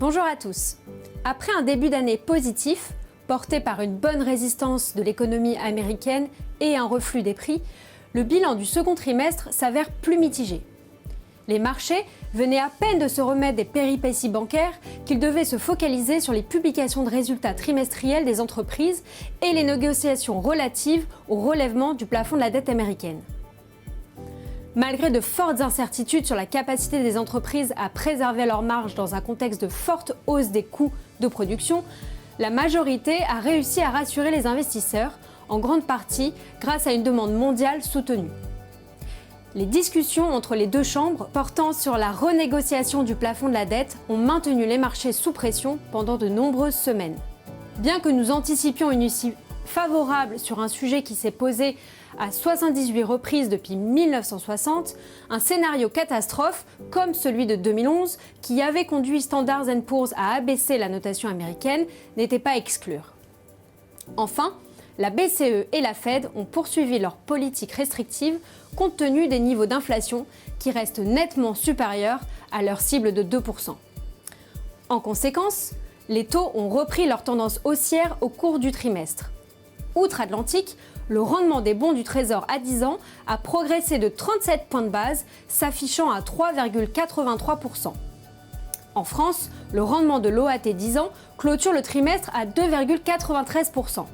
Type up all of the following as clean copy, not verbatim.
Bonjour à tous. Après un début d'année positif, porté par une bonne résistance de l'économie américaine et un reflux des prix, le bilan du second trimestre s'avère plus mitigé. Les marchés venaient à peine de se remettre des péripéties bancaires qu'ils devaient se focaliser sur les publications de résultats trimestriels des entreprises et les négociations relatives au relèvement du plafond de la dette américaine. Malgré de fortes incertitudes sur la capacité des entreprises à préserver leurs marges dans un contexte de forte hausse des coûts de production, la majorité a réussi à rassurer les investisseurs, en grande partie grâce à une demande mondiale soutenue. Les discussions entre les deux chambres portant sur la renégociation du plafond de la dette ont maintenu les marchés sous pression pendant de nombreuses semaines. Bien que nous anticipions une issue favorable sur un sujet qui s'est posé à 78 reprises depuis 1960, un scénario catastrophe comme celui de 2011, qui avait conduit Standard & Poor's à abaisser la notation américaine, n'était pas à exclure. Enfin, la BCE et la Fed ont poursuivi leur politique restrictive compte tenu des niveaux d'inflation qui restent nettement supérieurs à leur cible de 2%. En conséquence, les taux ont repris leur tendance haussière au cours du trimestre. Outre-Atlantique, le rendement des bons du Trésor à 10 ans a progressé de 37 points de base, s'affichant à 3,83%. En France, le rendement de l'OAT 10 ans clôture le trimestre à 2,93%.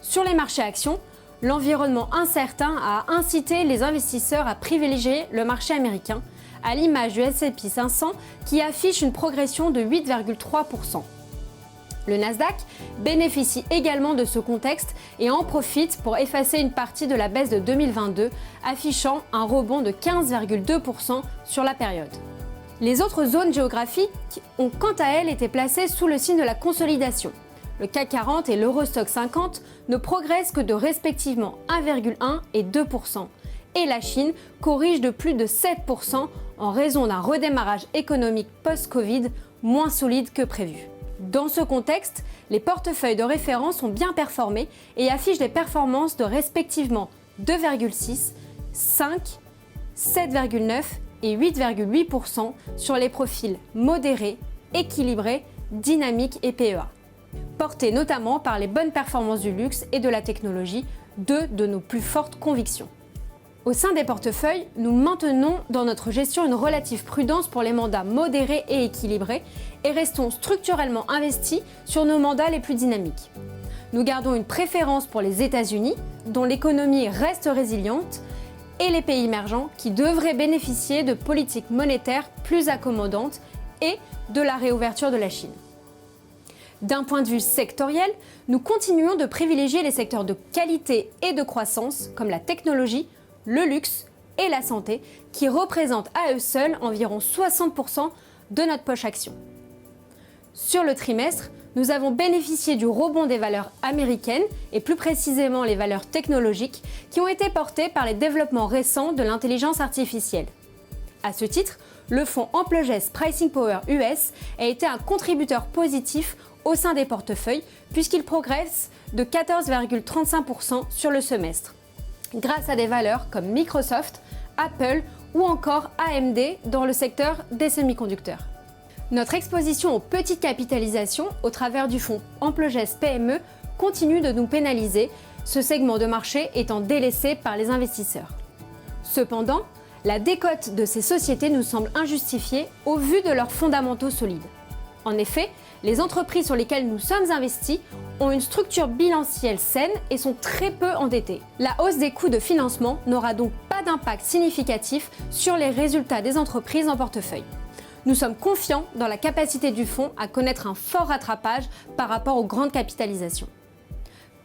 Sur les marchés actions, l'environnement incertain a incité les investisseurs à privilégier le marché américain, à l'image du S&P 500 qui affiche une progression de 8,3%. Le Nasdaq bénéficie également de ce contexte et en profite pour effacer une partie de la baisse de 2022, affichant un rebond de 15,2% sur la période. Les autres zones géographiques ont quant à elles été placées sous le signe de la consolidation. Le CAC 40 et l'Eurostoxx 50 ne progressent que de respectivement 1,1 et 2%. Et la Chine corrige de plus de 7% en raison d'un redémarrage économique post-Covid moins solide que prévu. Dans ce contexte, les portefeuilles de référence ont bien performé et affichent des performances de respectivement 2,6, 5, 7,9 et 8,8% sur les profils modérés, équilibrés, dynamiques et PEA, portés notamment par les bonnes performances du luxe et de la technologie, deux de nos plus fortes convictions. Au sein des portefeuilles, nous maintenons dans notre gestion une relative prudence pour les mandats modérés et équilibrés et restons structurellement investis sur nos mandats les plus dynamiques. Nous gardons une préférence pour les États-Unis, dont l'économie reste résiliente, et les pays émergents qui devraient bénéficier de politiques monétaires plus accommodantes et de la réouverture de la Chine. D'un point de vue sectoriel, nous continuons de privilégier les secteurs de qualité et de croissance comme la technologie, le luxe et la santé, qui représentent à eux seuls environ 60% de notre poche action. Sur le trimestre, nous avons bénéficié du rebond des valeurs américaines et plus précisément les valeurs technologiques qui ont été portées par les développements récents de l'intelligence artificielle. À ce titre, le fonds AmpleGES Pricing Power US a été un contributeur positif au sein des portefeuilles puisqu'il progresse de 14,35% sur le semestre, grâce à des valeurs comme Microsoft, Apple ou encore AMD dans le secteur des semi-conducteurs. Notre exposition aux petites capitalisations au travers du fonds AmpleGES PME continue de nous pénaliser, ce segment de marché étant délaissé par les investisseurs. Cependant, la décote de ces sociétés nous semble injustifiée au vu de leurs fondamentaux solides. En effet, les entreprises sur lesquelles nous sommes investis ont une structure bilancielle saine et sont très peu endettées. La hausse des coûts de financement n'aura donc pas d'impact significatif sur les résultats des entreprises en portefeuille. Nous sommes confiants dans la capacité du fonds à connaître un fort rattrapage par rapport aux grandes capitalisations.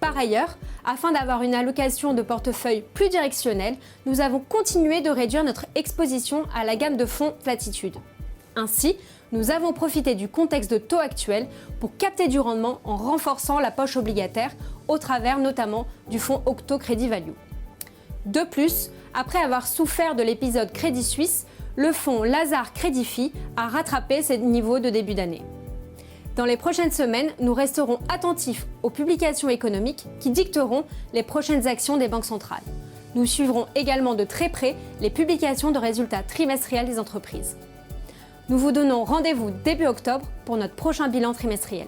Par ailleurs, afin d'avoir une allocation de portefeuille plus directionnelle, nous avons continué de réduire notre exposition à la gamme de fonds Latitude. Ainsi, nous avons profité du contexte de taux actuel pour capter du rendement en renforçant la poche obligataire au travers notamment du fonds Octo Credit Value. De plus, après avoir souffert de l'épisode Crédit Suisse, le fonds Lazard Crédit a rattrapé ses niveaux de début d'année. Dans les prochaines semaines, nous resterons attentifs aux publications économiques qui dicteront les prochaines actions des banques centrales. Nous suivrons également de très près les publications de résultats trimestriels des entreprises. Nous vous donnons rendez-vous début octobre pour notre prochain bilan trimestriel.